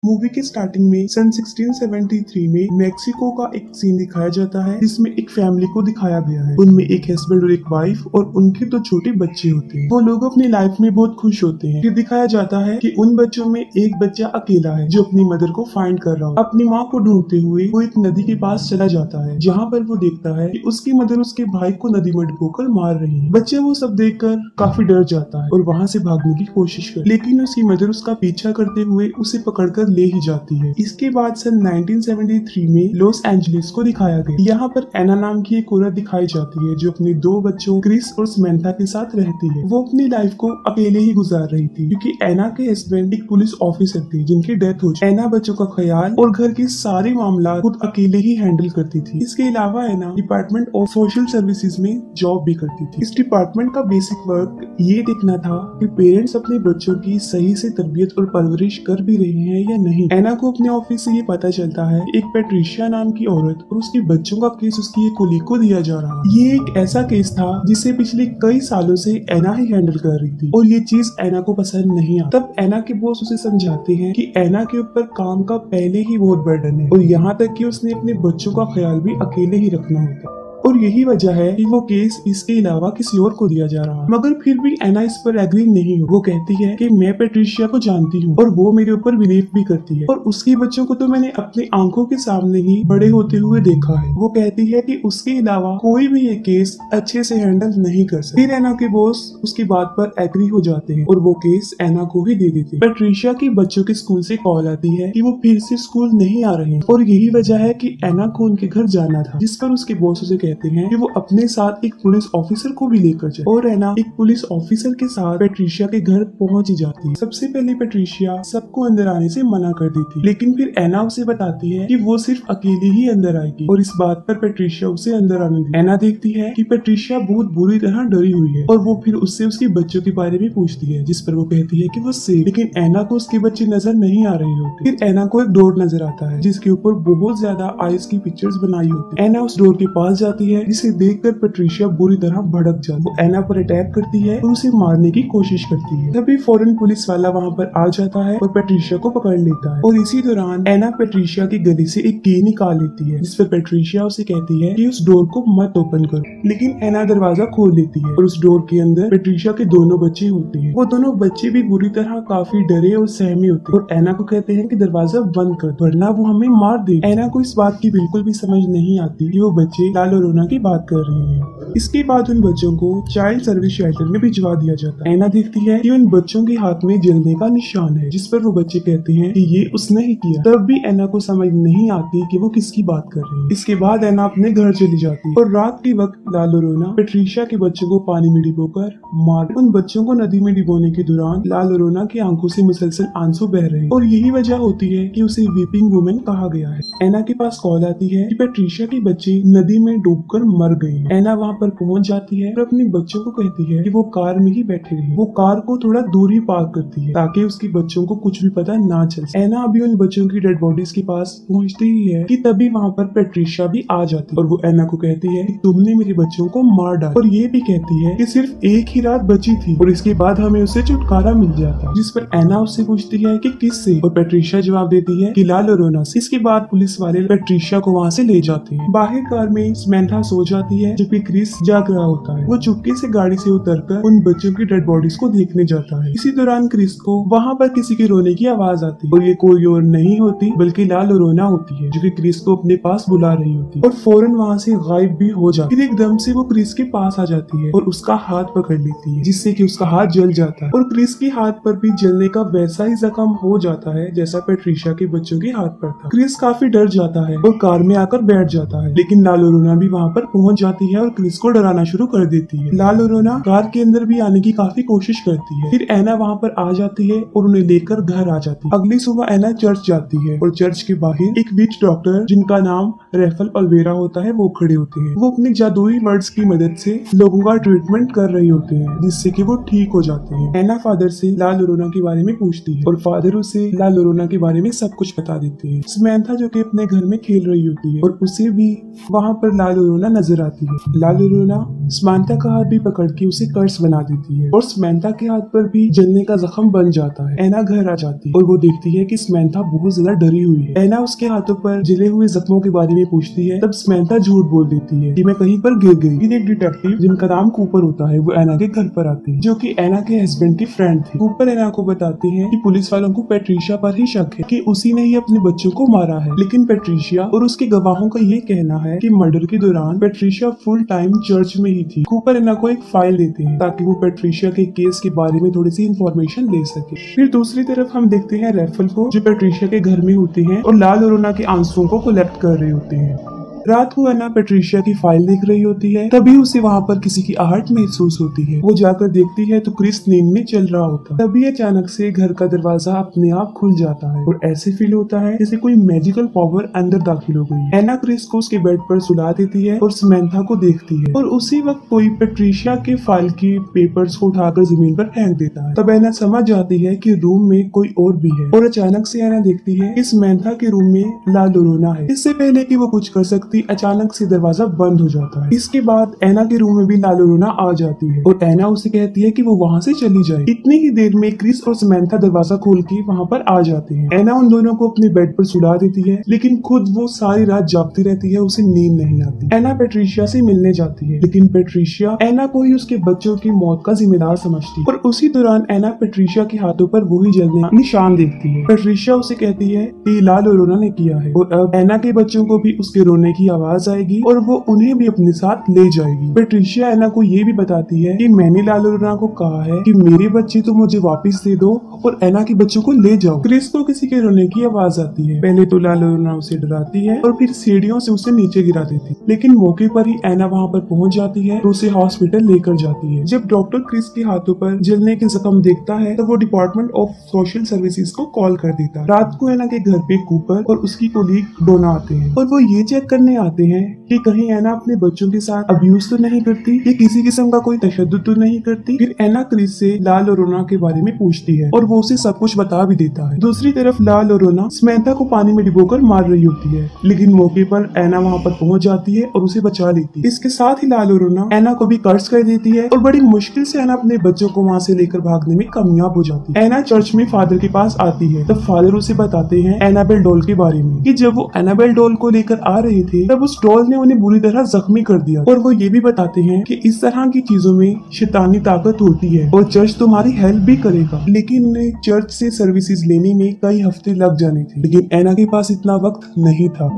Movie के starting में सन 1673 में मेक्सिको का एक सीन दिखाया जाता है जिसमें एक फैमिली को दिखाया गया है। उनमें एक हस्बैंड और एक वाइफ और उनके 2 छोटे बच्चे होते हैं। वो लोग अपनी लाइफ में बहुत खुश होते हैं। फिर दिखाया जाता है कि उन बच्चों में एक बच्चा अकेला है जो अपनी मदर को फाइंड कर रहा हो। अपनी माँ को ढूंढते हुए वो एक नदी के पास चला जाता है जहाँ पर वो देखता है कि उसकी मदर उसके भाई को नदी में डुबोकर मार रही है। बच्चे वो सब देखकर काफी डर जाता है और वहाँ से भागने की कोशिश कर, लेकिन उसकी मदर उसका पीछा करते हुए उसे पकड़कर ले ही जाती है। इसके बाद सन 1973 में लॉस एंजलिस को दिखाया गया। यहाँ पर एना नाम की एक औरत दिखाई जाती है जो अपने 2 बच्चों क्रिस और समंथा के साथ रहती है। वो अपनी लाइफ को अकेले ही गुजार रही थी क्योंकि एना के हस्बैंड एक पुलिस ऑफिसर थे जिनकी डेथ हो चुकी। एना बच्चों का ख्याल और घर के सारे मामला खुद अकेले ही हैंडल करती थी। इसके अलावा एना डिपार्टमेंट ऑफ सोशल सर्विसेज में जॉब भी करती थी। इस डिपार्टमेंट का बेसिक वर्क ये देखना था कि पेरेंट्स अपने बच्चों की सही से तरबियत और परवरिश कर भी रहे हैं या नहीं। एना को अपने ऑफिस से ये पता चलता है एक पैट्रिशिया नाम की औरत और उसके बच्चों का केस उसकी एक कोलीग को दिया जा रहा है। ये एक ऐसा केस था जिसे पिछले कई सालों से एना ही हैंडल कर रही थी और ये चीज एना को पसंद नहीं आई। तब एना के बॉस उसे समझाते हैं कि एना के ऊपर काम का पहले ही बहुत बर्डन है और यहाँ तक कि उसने अपने बच्चों का ख्याल भी अकेले ही रखना होता है और यही वजह है कि वो केस इसके अलावा किसी और को दिया जा रहा है। मगर फिर भी एना इस पर एग्री नहीं हो। वो कहती है कि मैं पैट्रिशिया को जानती हूँ और वो मेरे ऊपर बिलीव भी करती है और उसके बच्चों को तो मैंने अपनी आंखों के सामने ही बड़े होते हुए देखा है। वो कहती है कि उसके अलावा कोई भी ये केस अच्छे से हैंडल नहीं कर सकता। फिर एना के बॉस उसकी बात पर एग्री हो जाते हैं और वो केस एना को ही दे देते हैं। पैट्रिशिया के बच्चों के स्कूल से कॉल आती है कि वो फिर से स्कूल नहीं आ रहे और यही वजह है कि एना को उनके घर जाना था, जिस पर उसके बॉस उसे कहते हैं कि वो अपने साथ एक पुलिस ऑफिसर को भी लेकर जाए और एना एक पुलिस ऑफिसर के साथ पैट्रिशिया के घर पहुंच ही जाती है। सबसे पहले पैट्रिशिया सबको अंदर आने से मना कर देती है, लेकिन फिर एना उसे बताती है कि वो सिर्फ अकेली ही अंदर आएगी और इस बात पर पैट्रिशिया उसे अंदर आने देती है। एना देखती है कि पैट्रिशिया बहुत बुरी तरह डरी हुई है और वो फिर उससे उसके बच्चों के बारे में पूछती है, जिस पर वो कहती है कि वो सेफ, लेकिन एना को उसके बच्चे नजर नहीं आ रहे होते। फिर एना को एक डोर नजर आता है जिसके ऊपर बहुत ज्यादा आइस की पिक्चर्स बनाई होती है। एना उस डोर के पास जाती है जिसे देखकर पैट्रिशिया बुरी तरह भड़क जाती है। वो एना पर अटैक करती है और उसे मारने की कोशिश करती है। तभी फौरन पुलिस वाला वहाँ पर आ जाता है और पैट्रिशिया को पकड़ लेता है और इसी दौरान एना पैट्रिशिया की गले से एक की निकाल लेती है, जिस पर पैट्रिशिया उसे कहती है कि उस डोर को मत ओपन करो, लेकिन एना दरवाजा खोल लेती है और उस डोर के अंदर पैट्रिशिया के दोनों बच्चे होते हैं। वो दोनों बच्चे भी बुरी तरह काफी डरे और सहमे होते हैं और एना को कहते हैं कि दरवाजा बंद कर वरना वो हमें मार दे। एना को इस बात की बिल्कुल भी समझ नहीं आती कि वो बच्चे ला लोरेना की बात कर रहे हैं। इसके बाद उन बच्चों को चाइल्ड सर्विस शेल्टर में भिजवा दिया जाता है। एना देखती है कि उन बच्चों के हाथ में जलने का निशान है, जिस पर वो बच्चे कहते हैं कि ये उसने ही किया। तब भी एना को समझ नहीं आती कि वो किसकी बात कर रही है। इसके बाद एना अपने घर चली जाती है और रात के वक्त ला लोरेना पैट्रिशिया के बच्चों को पानी में डिबोकर मार। उन बच्चों को नदी में डिबोने के दौरान ला लोरेना की आंखों से मुसलसल आंसू बह रहे हैं और यही वजह होती है कि उसे वीपिंग वुमेन कहा गया है। एना के पास कॉल आती है कि पैट्रिशिया के बच्चे नदी में डूबकर मर गए हैं। एना वहाँ पर पहुंच जाती है और अपने बच्चों को कहती है कि वो कार में ही बैठे रहे। वो कार को थोड़ा दूर ही पार्क करती है ताकि उसके बच्चों को कुछ भी पता ना चल सके। एना अभी उन बच्चों की डेड बॉडीज के पास पहुंचती ही है कि तभी वहाँ पर पैट्रिशिया भी आ जाती है और वो एना को कहती है कि तुमने मेरे बच्चों को मार डाला और ये भी कहती है कि सिर्फ एक ही रात बची थी और इसके बाद हमें उससे छुटकारा मिल जाता, जिस पर एना उससे पूछती है कि किससे और पैट्रिशिया जवाब देती है कि ला लोरेना से। इसके बाद पुलिस वाले पैट्रिशिया को वहाँ से ले जाते हैं। बाहर कार में समंथा सो जाती है जबकि क्रिस जाग रहा होता है। वो चुपके से गाड़ी से उतरकर उन बच्चों की डेड बॉडीज को देखने जाता है। इसी दौरान क्रिस को वहाँ पर किसी के रोने की आवाज आती है और ये कोई और नहीं होती बल्कि ला लोरेना होती है जो कि क्रिस को अपने पास बुला रही होती है और फौरन वहाँ से गायब भी हो जाती है। फिर एकदम से वो क्रिस के पास आ जाती है और उसका हाथ पकड़ लेती है, जिससे कि उसका हाथ जल जाता है और क्रिस के हाथ पर भी जलने का वैसा ही जख्म हो जाता है जैसा पैट्रिशिया के बच्चों के हाथ पर था। क्रिस काफी डर जाता है और कार में आकर बैठ जाता है, लेकिन ला लोरेना भी वहाँ पर पहुंच जाती है और क्रिस को डराना शुरू कर देती है। ला लोरेना कार के अंदर भी आने की काफी कोशिश करती है। फिर एना वहाँ पर आ जाती है और उन्हें लेकर घर आ जाती है। अगली सुबह एना चर्च जाती है और चर्च के बाहर एक विच डॉक्टर जिनका नाम रेफल ओलिवेरा होता है वो खड़े होते हैं। वो अपनी जादुई वर्ड्स की मदद से लोगों का ट्रीटमेंट कर रहे होते हैं जिससे कि वो ठीक हो जाते हैं। एना फादर से ला लोरेना के बारे में पूछती है और फादर उसे ला लोरेना के बारे में सब कुछ बता देते हैं। समंथा जो कि अपने घर में खेल रही होती है और उसे भी वहाँ पर ला लोरोना नजर आती है। ला लोरोना समंथा का हाथ भी पकड़ के उसे कर्स बना देती है और समंथा के हाथ पर भी जलने का जख्म बन जाता है। एना घर आ जाती है और वो देखती है कि समंथा बहुत ज्यादा डरी हुई है। एना उसके हाथों पर जले हुए जख्मों के बारे में पूछती है, तब समंथा झूठ बोल देती है कि मैं कहीं पर गिर गई। फिर एक डिटेक्टिव जिनका नाम कूपर होता है वो एना के घर पर आते हैं, जो कि एना के हस्बैंड की फ्रेंड थी। कूपर एना को बताते हैं कि पुलिस वालों को पेट्रिशिया पर ही शक है कि उसी ने ही अपने बच्चों को मारा है, लेकिन पेट्रिशिया और उसके गवाहों का ये कहना है कि मर्डर के दौरान पेट्रिशिया फुल टाइम चर्च में ही थी। कूपर एना को एक फाइल देते हैं ताकि वो पेट्रिशिया के केस के बारे में थोड़ी सी इंफॉर्मेशन ले सके। फिर दूसरी तरफ हम देखते हैं रैफल को, जो पेट्रिशिया के घर में होते हैं और ला लोरोना के आंसुओं को कलेक्ट कर रहे होते हैं। रात को एना पेट्रिशिया की फाइल देख रही होती है, तभी उसे वहाँ पर किसी की आहट महसूस होती है। वो जाकर देखती है तो क्रिस नींद में चल रहा होता है। तभी अचानक से घर का दरवाजा अपने आप खुल जाता है और ऐसे फील होता है जैसे कोई मैजिकल पावर अंदर दाखिल हो गई। एना क्रिस को उसके बेड पर सुला देती है और समंथा को देखती है और उसी वक्त कोई पेट्रिशिया के फाइल के पेपर्स को उठाकर जमीन पर फेंक देता है। तब एना समझ जाती है कि रूम में कोई और भी है और अचानक से एना देखती है कि समंथा के रूम में ला लोरोना है। इससे पहले कि वो कुछ कर सकती अचानक से दरवाजा बंद हो जाता है। इसके बाद एना के रूम में भी ला लोरोना आ जाती है और एना उसे कहती है कि वो वहाँ से चली जाए। इतनी ही देर में क्रिस और समंथा दरवाजा खोल के वहाँ पर आ जाते हैं। एना उन दोनों को अपने बेड पर सुला देती है, लेकिन खुद वो सारी रात जागती रहती है, उसे नींद नहीं आती। एना पेट्रिशिया से मिलने जाती है, लेकिन पेट्रिशिया एना को ही उसके बच्चों की मौत का जिम्मेदार समझती है और उसी दौरान एना पेट्रिशिया के हाथों पर वही जलने निशान देखती है। पेट्रिशिया उसे कहती है कि ला लोरोना ने किया है और अब एना के बच्चों को भी उसके रोने की आवाज आएगी और वो उन्हें भी अपने साथ ले जाएगी। पेट्रिशिया एना को ये भी बताती है कि मैंने ला लोरोना को कहा है कि मेरे बच्चे तो मुझे वापस दे दो और एना के बच्चों को ले जाओ। क्रिस को किसी के रोने की आवाज आती है। पहले तो ला लोरोना उसे डराती है और फिर सीढ़ियों से उसे नीचे गिरा देती, लेकिन मौके पर ही एना वहाँ पर पहुँच जाती है और उसे हॉस्पिटल लेकर जाती है। जब डॉक्टर क्रिस के हाथों पर जलने के जख्म देखता है तो वो डिपार्टमेंट ऑफ सोशल सर्विसेज को कॉल कर देता है। रात को एना के घर पे कूपर और उसकी कोलीग डोना आते हैं और वो ये चेक करने आते हैं कि कहीं एना अपने बच्चों के साथ अब्यूज तो नहीं करती या किसी किस्म का कोई तशद्दुद तो नहीं करती। फिर एना क्रिस से ला लोरोना के बारे में पूछती है और वो उसे सब कुछ बता भी देता है। दूसरी तरफ ला लोरोना समंथा को पानी में डुबोकर मार रही होती है, लेकिन मौके पर एना वहाँ पर पहुँच जाती है और उसे बचा लेती है। इसके साथ ही ला लोरोना एना को भी कर्ज कर देती है और बड़ी मुश्किल से एना अपने बच्चों को वहाँ से लेकर भागने में कामयाब हो जाती है। एना चर्च में फादर के पास आती है, तब फादर उसे बताते हैं एनाबेल डॉल के बारे में कि जब वो एनाबेल डॉल को लेकर आ रहे थे तब उस डॉल ने उन्हें बुरी तरह जख्मी कर दिया और वो ये भी बताते हैं कि इस तरह की चीजों में शैतानी ताकत होती है और चर्च तुम्हारी हेल्प भी करेगा। लेकिन उन्हें चर्च से सर्विसेज लेने में कई हफ्ते लग जाने थे, लेकिन एना के पास इतना वक्त नहीं था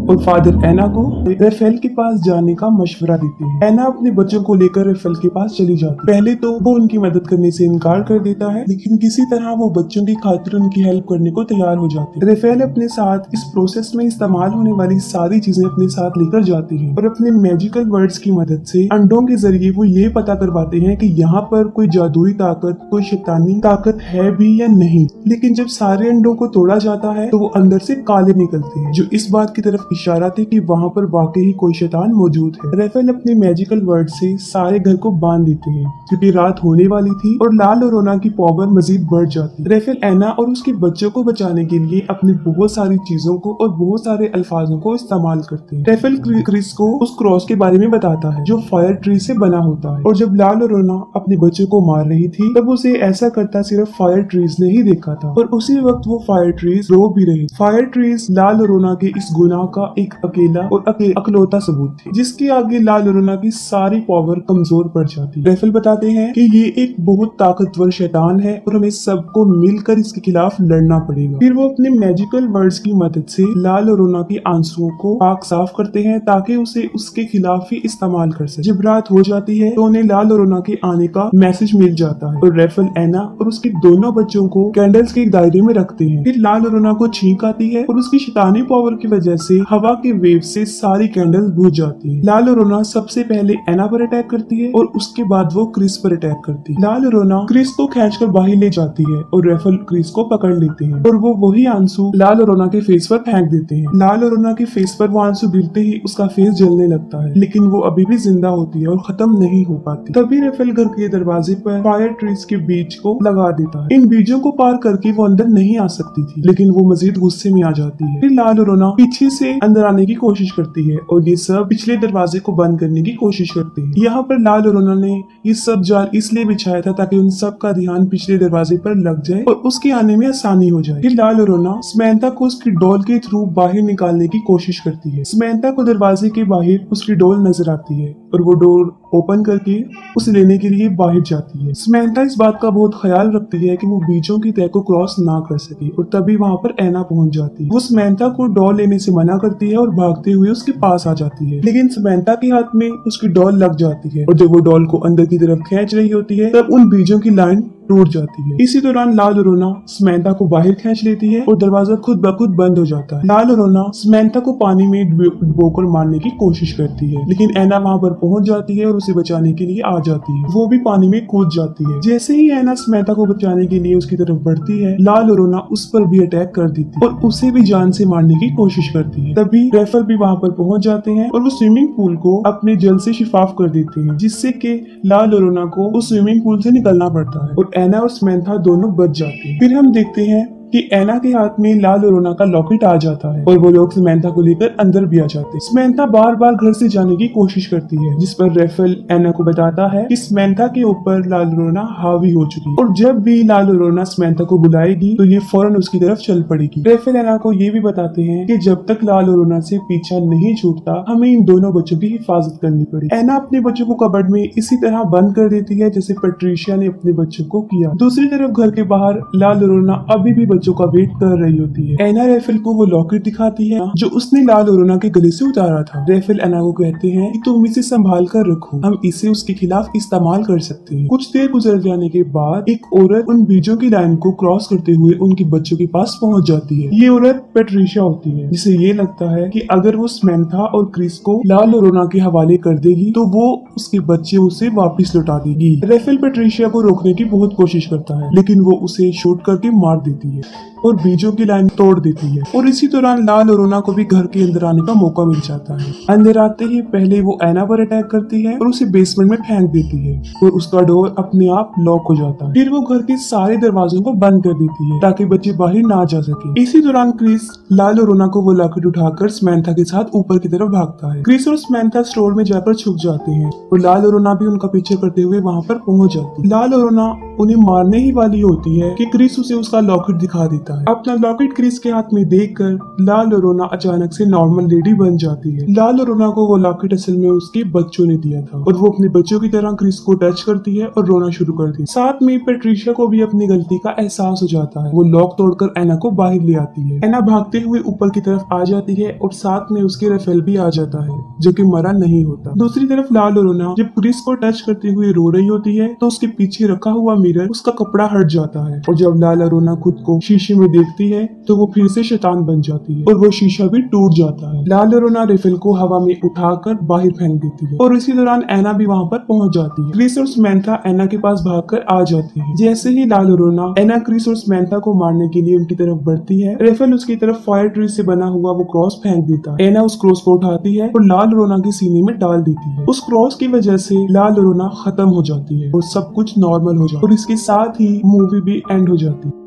और फादर एना को रेफेल के पास जाने का मशवरा देते हैं। एना अपने बच्चों को लेकर रेफेल के पास चली जाती है। पहले तो वो उनकी मदद करने से इनकार कर देता है, लेकिन किसी तरह वो बच्चों की खातिर उनकी हेल्प करने को तैयार हो जाती है। रेफेल अपने साथ इस प्रोसेस में इस्तेमाल होने वाली सारी चीजें अपने साथ लेकर जाती है और अपने मैजिकल वर्ड्स की मदद से अंडों के जरिए वो ये पता करवाते हैं कि यहाँ पर कोई जादुई ताकत, कोई शैतानी ताकत है भी या नहीं। लेकिन जब सारे अंडों को तोड़ा जाता है तो वो अंदर से काले निकलते हैं, जो इस बात की तरफ इशारा थे कि वहाँ पर वाकई कोई शैतान मौजूद है। रेफेल अपने मैजिकल वर्ड से सारे घर को बांध देते हैं क्योंकि रात होने वाली थी और ला लोरोना की पावर मजीद बढ़ जाती। रेफेल एना और उसके बच्चों को बचाने के लिए अपनी बहुत सारी चीजों को और बहुत सारे अल्फाजों को इस्तेमाल करते हैं। रेफेल क्रिस को उस क्रॉस के बारे में बताता है जो फायर ट्री से बना होता है और जब ला लोरोना अपने बच्चों को मार रही थी तब उसे ऐसा करता सिर्फ फायर ट्रीज ने ही देखा था और उसी वक्त वो फायर ट्रीज रो भी रही। फायर ट्रीज ला लोरोना के इस गुनाह का एक अकेला और अकलौता सबूत थी, जिसके आगे ला लोरोना की सारी पावर कमजोर पड़ जाती। रेफेल बताते हैं कि ये एक बहुत ताकतवर शैतान है और हमें सबको मिलकर इसके खिलाफ लड़ना पड़ेगा। फिर वो अपने मैजिकल वर्ड्स की मदद से ला लोरोना के आंसुओं को पाक साफ करते हैं ताकि उसे उसके खिलाफ ही इस्तेमाल कर सके। जब रात हो जाती है तो उन्हें ला लोरोना के आने का मैसेज मिल जाता है और रेफेल एना और उसके दोनों बच्चों को कैंडल्स के एक दायरे में रखते हैं। फिर ला लोरोना को छींक आती है और उसकी शैतानी पावर की वजह से हवा के वेव से सारी कैंडल्स बुझ जाती है। ला लोरोना सबसे पहले एना पर अटैक करती है और उसके बाद वो क्रिस पर अटैक करती है। ला लोरोना क्रिस को खींचकर बाहर ले जाती है और रेफेल क्रिस को पकड़ लेते हैं और वो वही आंसू ला लोरोना के फेस पर फेंक देते हैं। ला लोरोना के फेस पर वो आंसू गिरते ही उसका फेस जलने लगता है, लेकिन वो अभी भी जिंदा होती है और खत्म नहीं हो पाती। तभी रेफेल घर के दरवाजे पर फायर ट्रीज के बीज को लगा देता है। इन बीजों को पार करके वो अंदर नहीं आ सकती थी, लेकिन वो मजीद गुस्से में आ जाती है। फिर ला लोरोना पीछे से अंदर आने की कोशिश करती है और ये सब पिछले दरवाजे को बंद करने की कोशिश करती है। यहाँ पर लाल और रोना ने ये सब जाल इसलिए बिछाया था ताकि उन सब का ध्यान पिछले दरवाजे पर लग जाए और उसके आने में आसानी हो जाए। फिर लाल और रोना समंथा को उसकी डॉल के थ्रू बाहर निकालने की कोशिश करती है। समंथा को दरवाजे के बाहर उसकी डॉल नजर आती है और वो डोर ओपन करके उसे लेने के लिए बाहर जाती है। समंथा इस बात का बहुत ख्याल रखती है कि वो बीचों की तह को क्रॉस ना कर सके और तभी वहाँ पर ऐना पहुंच जाती है। वो समंथा को डॉल लेने से मना करती है और भागते हुए उसके पास आ जाती है, लेकिन समंथा के हाथ में उसकी डॉल लग जाती है और जब वो डॉल को अंदर की तरफ खींच रही होती है तब उन बीजों की लाइन टूट जाती है। इसी दौरान लाल और रोना समंथा को बाहर खींच लेती है और दरवाजा खुद ब खुद बंद हो जाता है। लाल और रोना समंथा को पानी में डुबोकर मारने की कोशिश करती है, लेकिन ऐना वहाँ पर पहुंच जाती है और उसे बचाने के लिए आ जाती है। वो भी पानी में कूद जाती है। जैसे ही ऐना समंथा को बचाने के लिए उसकी तरफ बढ़ती है, लाल और रोना उस पर भी अटैक कर देती है और उसे भी जान से मारने की कोशिश करती है। तभी रेफल भी वहाँ पर पहुंच जाते हैं और वो स्विमिंग पूल को अपने जल से शिफाफ कर देते हैं, जिससे कि लाल और रोना को उस स्विमिंग पूल से निकलना पड़ता है और ऐना और समंथा दोनों बच जाते हैं। फिर हम देखते हैं कि ऐना के हाथ में लाल और रोना का लॉकेट आ जाता है और वो लोग समंथा को लेकर अंदर भी आ जाते हैं। समंथा बार बार घर से जाने की कोशिश करती है, जिस पर रेफल ऐना को बताता है कि समंथा के ऊपर लाल और रोना हावी हो चुकी है और जब भी लाल और रोना समंथा को बुलाएगी तो ये फौरन उसकी तरफ चल पड़ेगी। रेफल ऐना को ये भी बताते हैं कि जब तक लाल और रोना से पीछा नहीं छूटता हमें इन दोनों बच्चों की हिफाजत करनी पड़ेगी। ऐना अपने बच्चों को कबर्ड में इसी तरह बंद कर देती है जैसे पैट्रिशिया ने अपने बच्चों को किया। दूसरी तरफ घर के बाहर लाल और रोना अभी भी बच्चों का वेट कर रही होती है। ऐना रेफल को वो लॉकेट दिखाती है जो उसने लाल और रोना के गले से उतारा था। रेफल ऐना को कहते हैं कि तुम इसे संभाल कर रखो, हम इसे उसके खिलाफ इस्तेमाल कर सकते हैं। कुछ देर गुजर जाने के बाद एक औरत उन बीजों की लाइन को क्रॉस करते हुए उनके बच्चों के पास पहुंच जाती है। ये औरत पैट्रिशिया होती है, जिसे ये लगता है कि अगर वो समंथा और क्रिस को लाल और रोना के हवाले कर देगी तो वो उसके बच्चे उसे वापस लौटा देगी। रेफल पैट्रिशिया को रोकने की बहुत कोशिश करता है, लेकिन वो उसे शूट करके मार देती है और बीजों की लाइन तोड़ देती है और इसी दौरान लाल और रोना को भी घर के अंदर आने का मौका मिल जाता है। अंदर आते ही पहले वो ऐना पर अटैक करती है और उसे बेसमेंट में फेंक देती है और उसका डोर अपने आप लॉक हो जाता है। फिर वो घर के सारे दरवाजों को बंद कर देती है ताकि बच्चे बाहर ना जा सके। इसी दौरान क्रिस लाल और रोना को वो लॉकेट उठाकर समंथा के साथ ऊपर की तरफ भागता है। क्रिस और समंथा स्टोर में जाकर छुप जाते हैं और लाल और रोना भी उनका पीछे करते हुए वहाँ पर पहुंच जाती है। लाल और रोना उन्हें मारने ही वाली होती है कि क्रिस उसे उसका लॉकेट दिखा देता है। अपना लॉकेट क्रिस के हाथ में देखकर लाल और रोना अचानक से नॉर्मल लेडी बन जाती है। लाल और रोना को वो लॉकेट असल में उसके बच्चों ने दिया था और वो अपने बच्चों की तरह क्रिस को टच करती है और रोना शुरू करती है। साथ में पैट्रिशिया को भी अपनी गलती का एहसास हो जाता है। वो लॉक तोड़कर ऐना को बाहर ले आती है। ऐना भागते हुए ऊपर की तरफ आ जाती है और साथ में उसके रेफेल भी आ जाता है जो कि मरा नहीं होता। दूसरी तरफ लाल और रोना जब क्रिस को टच करते हुए रो रही होती है तो उसके पीछे रखा हुआ मिरर उसका कपड़ा हट जाता है और जब लाल और रोना खुद को शीशे में देखती है तो वो फिर से शैतान बन जाती है और वो शीशा भी टूट जाता है। लाल और रोना रेफेल को हवा में उठाकर बाहर फेंक देती है और इसी दौरान ऐना भी वहाँ पर पहुंच जाती है। क्रिस और समंथा ऐना के पास भागकर आ जाती है। जैसे ही लाल और रोना ऐना क्रिस और समंथा को मारने के लिए उनकी तरफ बढ़ती है, रेफेल उसकी तरफ फायर ट्री से बना हुआ वो क्रॉस फेंक देता है। ऐना उस क्रॉस को उठाती है और लाल और रोना के सीने में डाल देती है। उस क्रॉस की वजह से लाल और रोना खत्म हो जाती है और सब कुछ नॉर्मल हो जाता है और इसके साथ ही मूवी भी एंड हो जाती है।